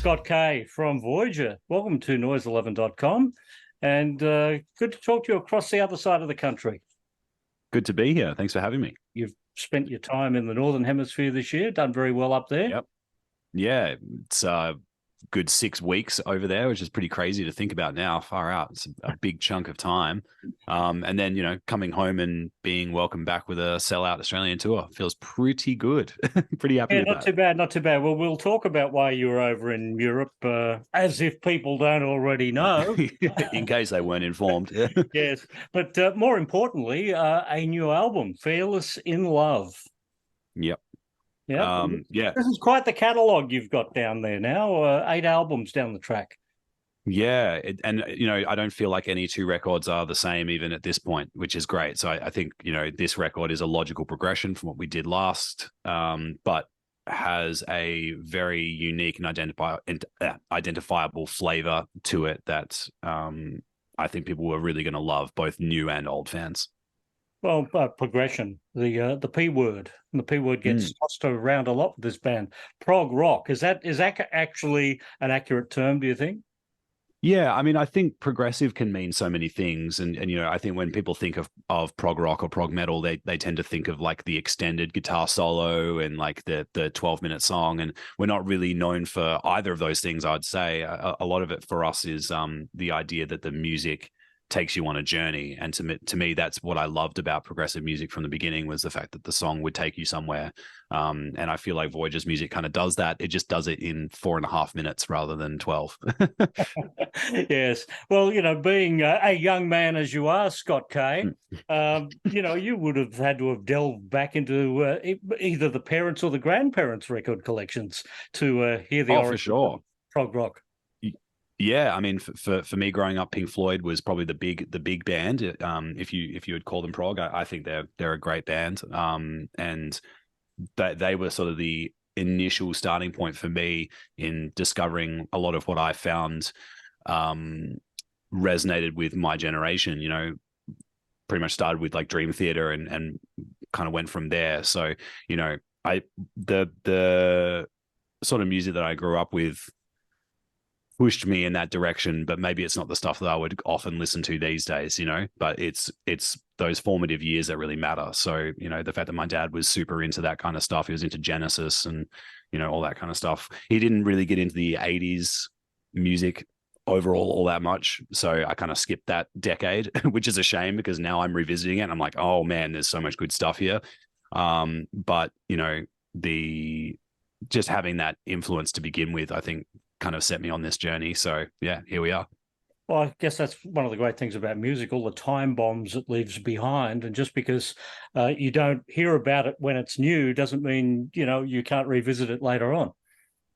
Scott Kay from Voyager. Welcome to noise11.com and good to talk to you across the other side of the country. Good to be here. Thanks for having me. You've spent your time in the Northern Hemisphere this year, done very well up there. Yep. Yeah, it's a good 6 weeks over there, which is pretty crazy to think about now. Far out. It's a big chunk of time. And then, coming home and being welcomed back with a sellout Australian tour feels pretty good. Pretty happy with not that. too bad, not too bad. Well, we'll talk about why you were over in Europe, as if people don't already know. In case they weren't informed. Yes, but more importantly, a new album, Fearless in Love. Yep. Yeah. Yeah. This is quite the catalogue you've got down there now, 8 albums down the track. Yeah. I don't feel like any two records are the same even at this point, which is great. So I think, this record is a logical progression from what we did last, but has a very unique and identifiable flavor to it that I think people were really going to love, both new and old fans. Well, progression, the P word, and the P word gets tossed around a lot with this band. Prog rock, is that actually an accurate term, do you think? Yeah, I mean, I think progressive can mean so many things, and I think when people think of prog rock or prog metal, they tend to think of like the extended guitar solo and like the 12-minute song, and we're not really known for either of those things. I'd say a lot of it for us is the idea that the music takes you on a journey, and to me that's what I loved about progressive music from the beginning, was the fact that the song would take you somewhere, and I feel like Voyager's music kind of does that. It just does it in 4.5 minutes rather than 12. Yes, well, being a young man as you are, Scott Kay, you would have had to have delved back into either the parents or the grandparents' record collections to hear the origin for sure of prog rock. Yeah, I mean, for me growing up, Pink Floyd was probably the big band. If you would call them prog, I think they're a great band. And that they were sort of the initial starting point for me in discovering a lot of what I found resonated with my generation. Pretty much started with like Dream Theater and kind of went from there. So the sort of music that I grew up with pushed me in that direction, but maybe it's not the stuff that I would often listen to these days, but it's those formative years that really matter. So, the fact that my dad was super into that kind of stuff, he was into Genesis and, all that kind of stuff. He didn't really get into the 80s music overall all that much. So I kind of skipped that decade, which is a shame because now I'm revisiting it and I'm like, oh man, there's so much good stuff here. But, just having that influence to begin with, I think kind of set me on this journey. So yeah, here we are. Well, I guess that's one of the great things about music, all the time bombs it leaves behind. And just because you don't hear about it when it's new doesn't mean, you can't revisit it later on.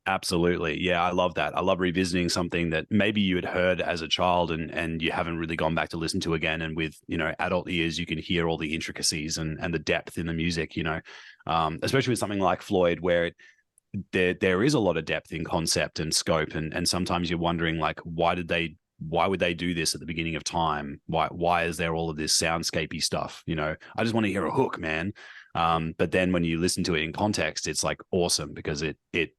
Absolutely. Yeah, I love that. I love revisiting something that maybe you had heard as a child and you haven't really gone back to listen to again. And with, adult ears, you can hear all the intricacies and the depth in the music, especially with something like Floyd, where there is a lot of depth in concept and scope, and sometimes you're wondering like why would they do this at the beginning of time? Why is there all of this soundscapey stuff? I just want to hear a hook, man. But then when you listen to it in context, it's like awesome because it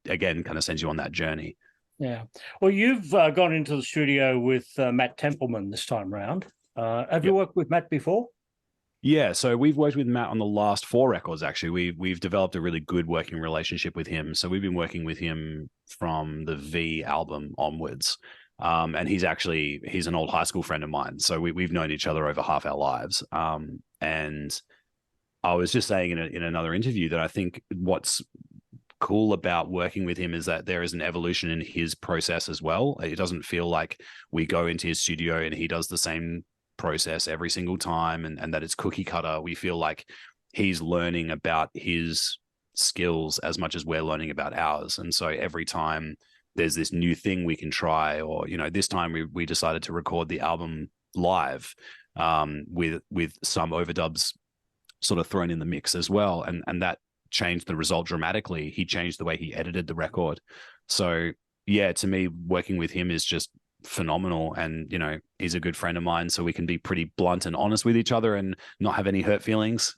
again kind of sends you on that journey. Yeah. Well, you've gone into the studio with Matt Templeman this time round. Have you worked with Matt before? Yeah, so we've worked with Matt on the last 4 records, actually. We've developed a really good working relationship with him. So we've been working with him from the V album onwards. And he's an old high school friend of mine. So we've known each other over half our lives. And I was just saying in another interview that I think what's cool about working with him is that there is an evolution in his process as well. It doesn't feel like we go into his studio and he does the same process every single time and that it's cookie cutter. We feel like he's learning about his skills as much as we're learning about ours. And so every time there's this new thing we can try, or, this time we decided to record the album live with some overdubs sort of thrown in the mix as well. And that changed the result dramatically. He changed the way he edited the record. So yeah, to me, working with him is just phenomenal. And, he's a good friend of mine, so we can be pretty blunt and honest with each other and not have any hurt feelings.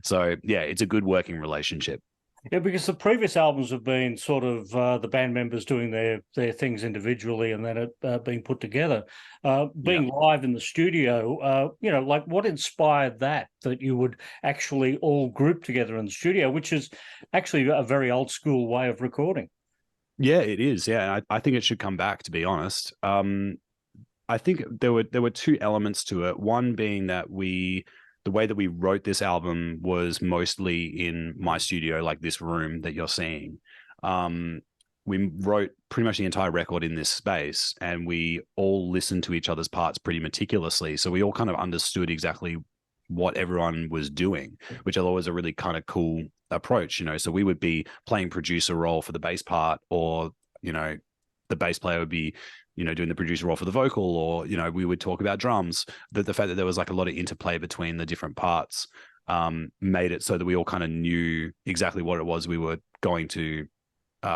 So yeah, it's a good working relationship. Yeah, because the previous albums have been sort of the band members doing their things individually and then it being put together. Yeah. Being live in the studio, like what inspired that you would actually all group together in the studio, which is actually a very old school way of recording. Yeah, it is. Yeah, and I think it should come back, to be honest. I think there were two elements to it. One being that the way that we wrote this album was mostly in my studio, like this room that you're seeing. We wrote pretty much the entire record in this space, and we all listened to each other's parts pretty meticulously. So we all kind of understood exactly what everyone was doing, which I thought was a really kind of cool approach. So we would be playing producer role for the bass part, or the bass player would be doing the producer role for the vocal, or we would talk about drums. The fact that there was like a lot of interplay between the different parts made it so that we all kind of knew exactly what it was we were going to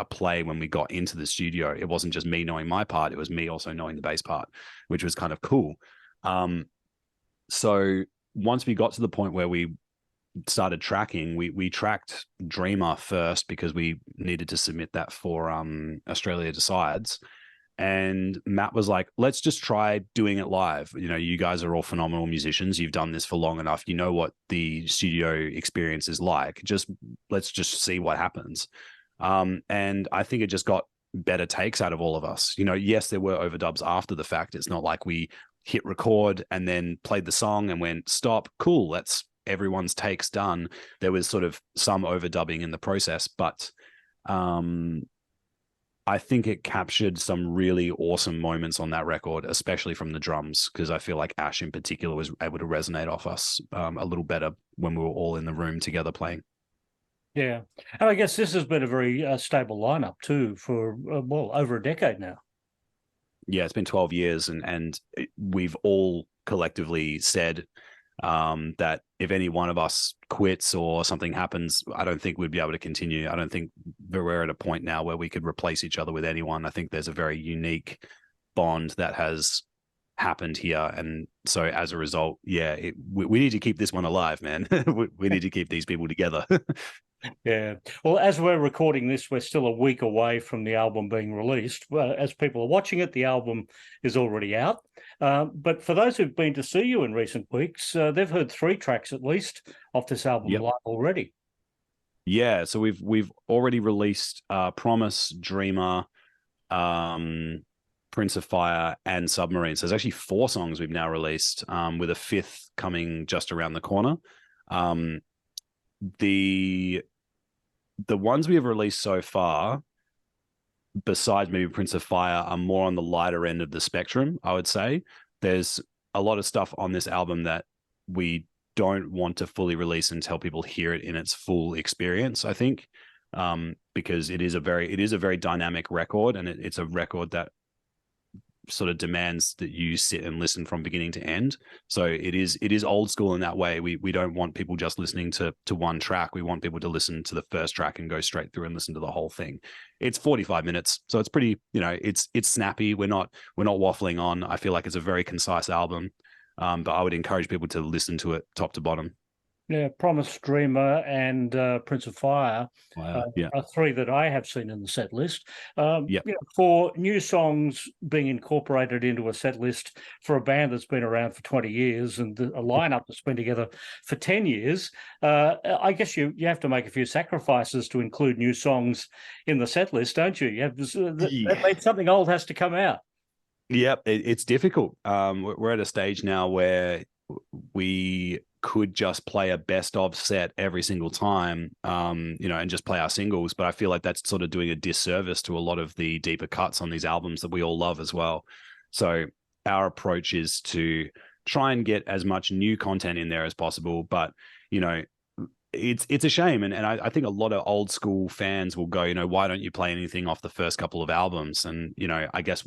play when we got into the studio. It wasn't just me knowing my part, it was me also knowing the bass part, which was kind of cool. So once we got to the point where we started tracking, we tracked Dreamer first because we needed to submit that for Australia Decides. And Matt was like, let's just try doing it live. You guys are all phenomenal musicians. You've done this for long enough. You know what the studio experience is like. Let's just see what happens. And I think it just got better takes out of all of us. Yes, there were overdubs after the fact. It's not like we hit record and then played the song and went, stop, cool, that's everyone's takes done. There was sort of some overdubbing in the process, but I think it captured some really awesome moments on that record, especially from the drums, because I feel like Ash in particular was able to resonate off us a little better when we were all in the room together playing. Yeah. And I guess this has been a very stable lineup too for, over a decade now. Yeah, it's been 12 years, and we've all collectively said that if any one of us quits or something happens, I don't think we'd be able to continue. I don't think we're at a point now where we could replace each other with anyone. I think there's a very unique bond that has happened here. And so as a result, yeah, we need to keep this one alive, man. We need to keep these people together. Yeah. Well, as we're recording this, we're still a week away from the album being released. As people are watching it, the album is already out. But for those who've been to see you in recent weeks, they've heard 3 tracks at least off this album live already. Yeah. So we've already released Promise, Dreamer, Prince of Fire, and Submarine. So there's actually 4 songs we've now released, with a 5th coming just around the corner. The ones we have released so far, besides maybe Prince of Fire, are more on the lighter end of the spectrum, I would say. There's a lot of stuff on this album that we don't want to fully release until people hear it in its full experience, I think, because it is a very dynamic record, and it's a record that sort of demands that you sit and listen from beginning to end. So it is old school in that way. We don't want people just listening to one track. We want people to listen to the first track and go straight through and listen to the whole thing. It's 45 minutes, so it's pretty, it's snappy. We're not waffling on. I feel like it's a very concise album, but I would encourage people to listen to it top to bottom. Yeah, Promise, Dreamer, and Prince of Fire are 3 that I have seen in the set list. For new songs being incorporated into a set list for a band that's been around for 20 years and a lineup that's been together for 10 years, I guess you have to make a few sacrifices to include new songs in the set list, don't you? That means something old has to come out. Yep, it's difficult. We're at a stage now where we could just play a best of set every single time, and just play our singles. But I feel like that's sort of doing a disservice to a lot of the deeper cuts on these albums that we all love as well. So our approach is to try and get as much new content in there as possible. But, it's a shame. And I think a lot of old school fans will go, why don't you play anything off the first couple of albums? And, I guess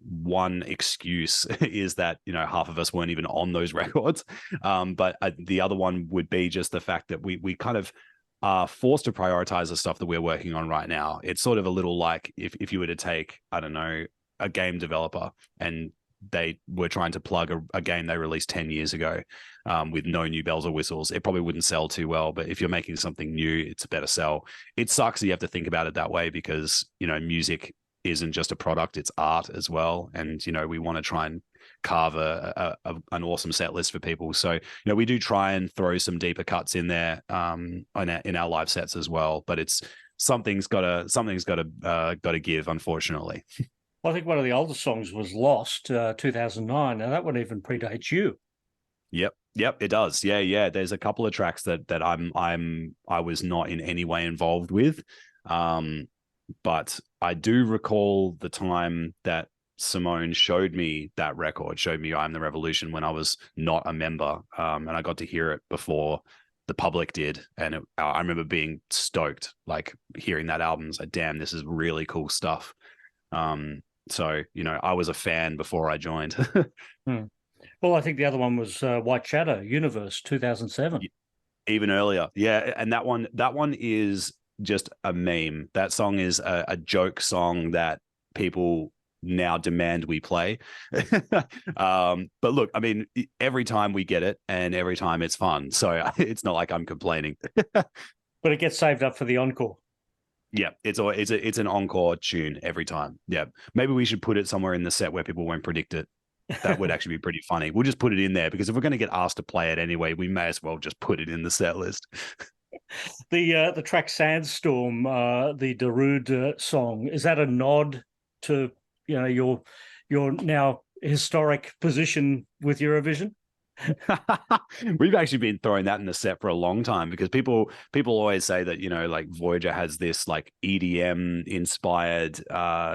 one excuse is that half of us weren't even on those records, but the other one would be just the fact that we kind of are forced to prioritize the stuff that we're working on right now. It's sort of a little like if you were to take, I don't know, a game developer and they were trying to plug a game they released 10 years ago with no new bells or whistles, it probably wouldn't sell too well. But if you're making something new, it's a better sell. It sucks that you have to think about it that way because, you know, music isn't just a product, it's art as well. And, you know, we want to try and carve an awesome set list for people. So, you know, we do try and throw some deeper cuts in there in our live sets as well. But it's something's got to give, unfortunately. Well, I think one of the older songs was Lost, 2009. Now that one even predates you. Yep, it does. Yeah. There's a couple of tracks that I was not in any way involved with. But I do recall the time that Simone showed me that record, showed me I'm the Revolution when I was not a member. And I got to hear it before the public did. And I remember being stoked, like hearing that album. It's like, damn, this is really cool stuff. So, you know, I was a fan before I joined. Well, I think the other one was White Shadow, Universe, 2007. Even earlier. Yeah. And that one is just a meme. That song is a joke song that people now demand we play. But look, I mean, every time we get it and every time it's fun. So it's not like I'm complaining. But it gets saved up for the encore. Yeah, it's an encore tune every time. Yeah. Maybe we should put it somewhere in the set where people won't predict it. That would actually be pretty funny. We'll just put it in there because if we're going to get asked to play it anyway, we may as well just put it in the set list. The track Sandstorm, the Darude song, is that a nod to, you know, your now historic position with Eurovision? We've actually been throwing that in the set for a long time because people always say that, you know, like Voyager has this like EDM inspired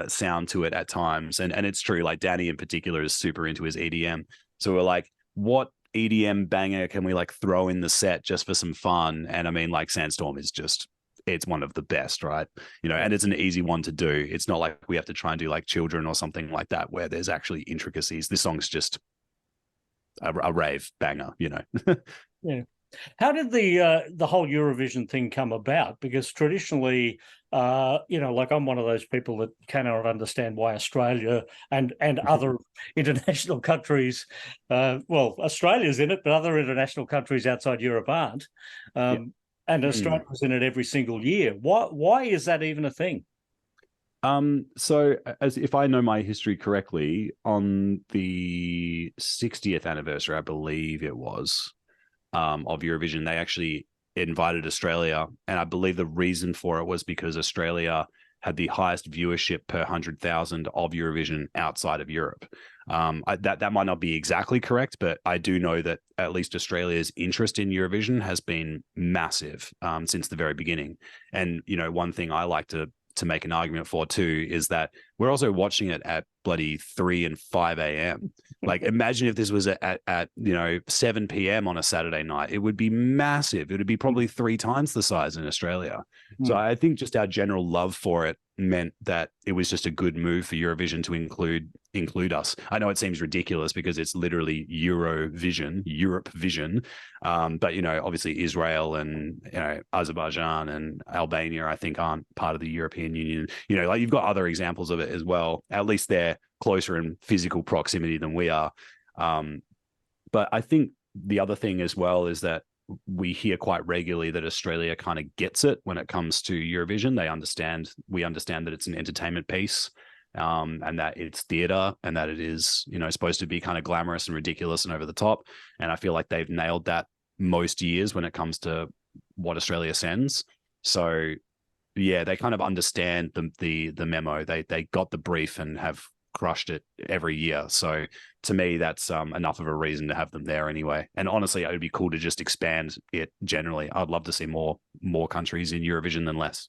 sound to it at times, and it's true. Like Danny in particular is super into his EDM, so we're like, what EDM banger can we like throw in the set just for some fun? And I mean, like Sandstorm is just, it's one of the best, right? You know, and it's an easy one to do. It's not like we have to try and do like Children or something like that where there's actually intricacies. This song's just a rave banger, you know. Yeah. How did the whole Eurovision thing come about? Because traditionally, you know, like I'm one of those people that cannot understand why Australia and other international countries, well, Australia's in it, but other international countries outside Europe aren't. And Australia's in it every single year. Why is that even a thing? So as if I know my history correctly, on the 60th anniversary, I believe it was, of Eurovision, they actually invited Australia. And I believe the reason for it was because Australia had the highest viewership per 100,000 of Eurovision outside of Europe. That might not be exactly correct, but I do know that at least Australia's interest in Eurovision has been massive since the very beginning. And, you know, one thing I like to make an argument for too is that we're also watching it at bloody 3 and 5 a.m. Like imagine if this was at you know 7 p.m. on a Saturday night. It would be massive. It would be probably 3 times the size in Australia. So I think just our general love for it meant that it was just a good move for Eurovision to include us. I know it seems ridiculous because it's literally Eurovision, Europe Vision. But, you know, obviously Israel and, you know, Azerbaijan and Albania, I think, aren't part of the European Union. You know, like you've got other examples of it as well. At least they're closer in physical proximity than we are. But I think the other thing as well is that we hear quite regularly that Australia kind of gets it when it comes to Eurovision. We understand that it's an entertainment piece. And that it's theater and that it is, you know, supposed to be kind of glamorous and ridiculous and over the top. And I feel like they've nailed that most years when it comes to what Australia sends. So yeah, they kind of understand the memo. They got the brief and have crushed it every year. So to me, that's enough of a reason to have them there anyway. And honestly, it would be cool to just expand it generally. I'd love to see more countries in Eurovision than less.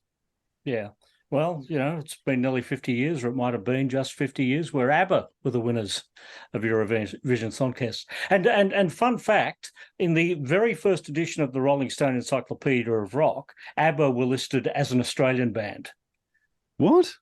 Yeah. Well, you know, it's been nearly 50 years, or it might have been just 50 years, where ABBA were the winners of Eurovision Song Contest. And fun fact, in the very first edition of the Rolling Stone Encyclopedia of Rock, ABBA were listed as an Australian band. What?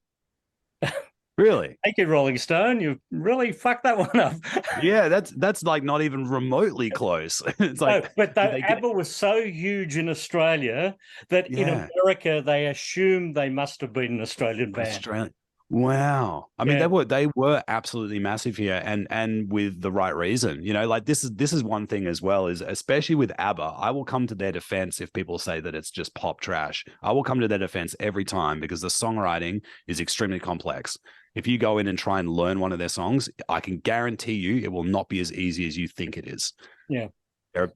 Really? Thank you, Rolling Stone. You really fucked that one up. Yeah, that's like not even remotely close. It's like, no, but ABBA was so huge in Australia that in America they assumed they must have been an Australian band. Wow. I mean, Yeah. they were absolutely massive here, and with the right reason. You know, like this is one thing as well, is especially with ABBA, I will come to their defense if people say that it's just pop trash. I will come to their defense every time because the songwriting is extremely complex. If you go in and try and learn one of their songs, I can guarantee you it will not be as easy as you think it is. Yeah.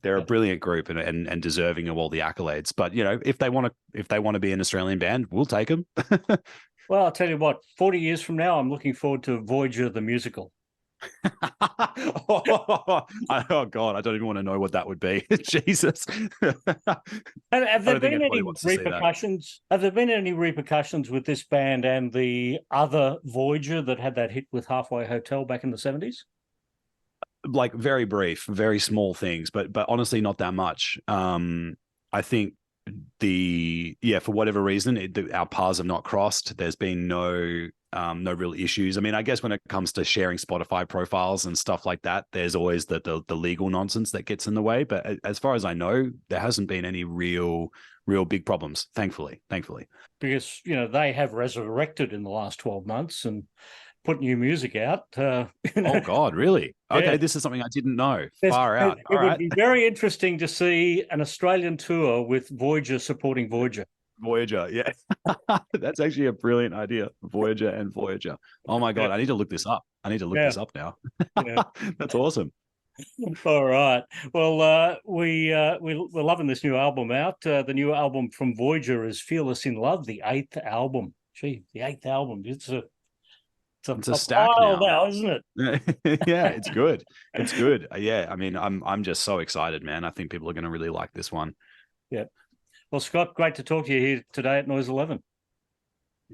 They're a brilliant group and deserving of all the accolades. But you know, if they want to be an Australian band, we'll take them. Well, I'll tell you what, 40 years from now, I'm looking forward to Voyager the musical. Oh God, I don't even want to know what that would be. Jesus. Have there been any wants to see that. repercussions? Have there been any repercussions with this band and the other Voyager that had that hit with Halfway Hotel back in the 70s? Like very brief, very small things, but honestly, not that much. I think for whatever reason, our paths have not crossed. There's been no real issues. I mean, I guess when it comes to sharing Spotify profiles and stuff like that, there's always the legal nonsense that gets in the way. But as far as I know, there hasn't been any real big problems, thankfully. Because, you know, they have resurrected in the last 12 months and put new music out. Oh God, really? Okay, this is something I didn't know. Far out. It would be very interesting to see an Australian tour with Voyager supporting Voyager. Voyager, yeah. That's actually a brilliant idea. Voyager and Voyager. Oh my God, I need to look this up. This up now. Yeah. That's awesome. All right. Well, we're loving this new album out. The new album from Voyager is Fearless in Love, the 8th album. Gee, the 8th album. It's a stack now, isn't it? Yeah, it's good. It's good. Yeah, I mean, I'm just so excited, man. I think people are going to really like this one. Yeah. Well, Scott, great to talk to you here today at Noise 11.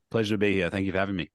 Pleasure to be here. Thank you for having me.